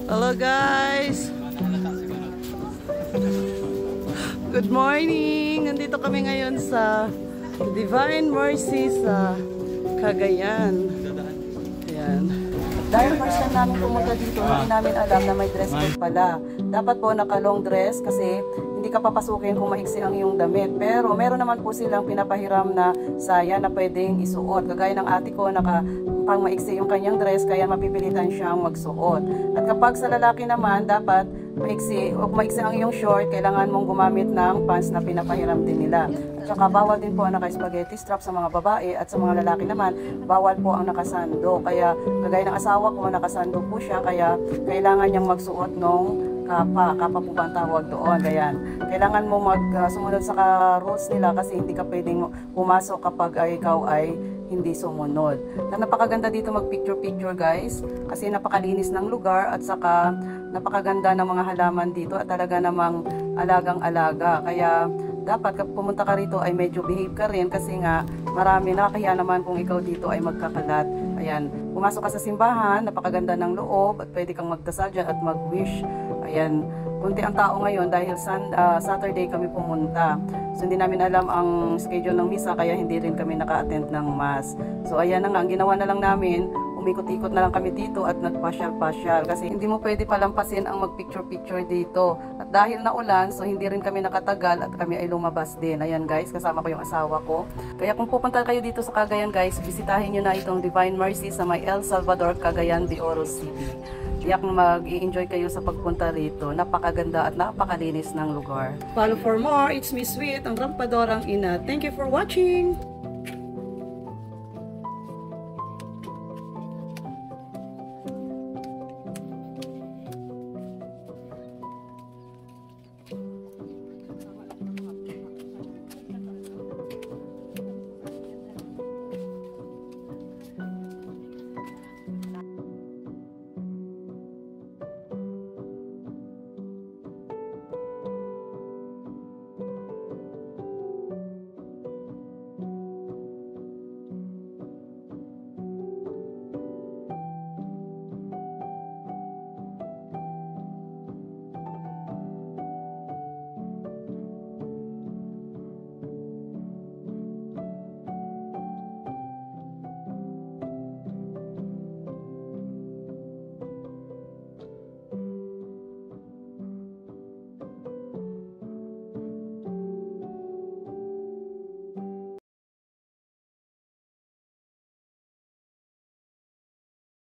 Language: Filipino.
Hello guys! Good morning! Nandito kami ngayon sa Divine Mercy sa Cagayan. Ayan. Dahil first time namin pumunta dito, hindi namin alam na may dress code pala. Dapat po naka-long dress kasi hindi ka papasukin kung maiksi ang iyong damit. Pero meron naman po silang pinapahiram na saya na pwedeng isuot. Kagaya ng ate ko, pang maiksi yung kanyang dress, kaya mapipilitan siyang magsuot. At kapag sa lalaki naman, dapat maiksi ang iyong short, kailangan mong gumamit ng pants na pinapahiram din nila. At saka bawal din po ang naka-spaghetti strap sa mga babae, at sa mga lalaki naman, bawal po ang nakasando. Kaya kagaya ng asawa ko, nakasando po siya, kaya kailangan niyang magsuot ng kapa po ba ang tawag doon. Ayan. Kailangan mo sumunod sa rules nila kasi hindi ka pwedeng pumasok kapag ikaw ay hindi sumunod. Napakaganda dito mag-picture-picture guys kasi napakalinis ng lugar at saka napakaganda ng mga halaman dito at talaga namang alagang-alaga. Kaya dapat kapag pumunta ka rito ay medyo behave ka rin kasi nga marami, nakakahiya naman kung ikaw dito ay magkakalat. Ayan, pumasok ka sa simbahan, napakaganda ng loob at pwede kang magdasal dyan at mag-wish. Ayan, kunti ang tao ngayon dahil Saturday kami pumunta. So hindi namin alam ang schedule ng misa kaya hindi rin kami naka-attend ng mass. So ayan na nga, ang ginawa na lang namin, umikot-ikot na lang kami dito at nagpasyal-pasyal kasi hindi mo pwede palampasin ang mag-picture-picture dito. At dahil naulan, so hindi rin kami nakatagal at kami ay lumabas din. Ayan guys, kasama ko yung asawa ko. Kaya kung pupunta kayo dito sa Cagayan guys, bisitahin nyo na itong Divine Mercy sa may El Salvador, Cagayan de Oro City. Tiyak mag-i-enjoy kayo sa pagpunta rito. Napakaganda at napakalinis ng lugar. Follow for more. It's me Sweet, ang rampadorang ina. Thank you for watching!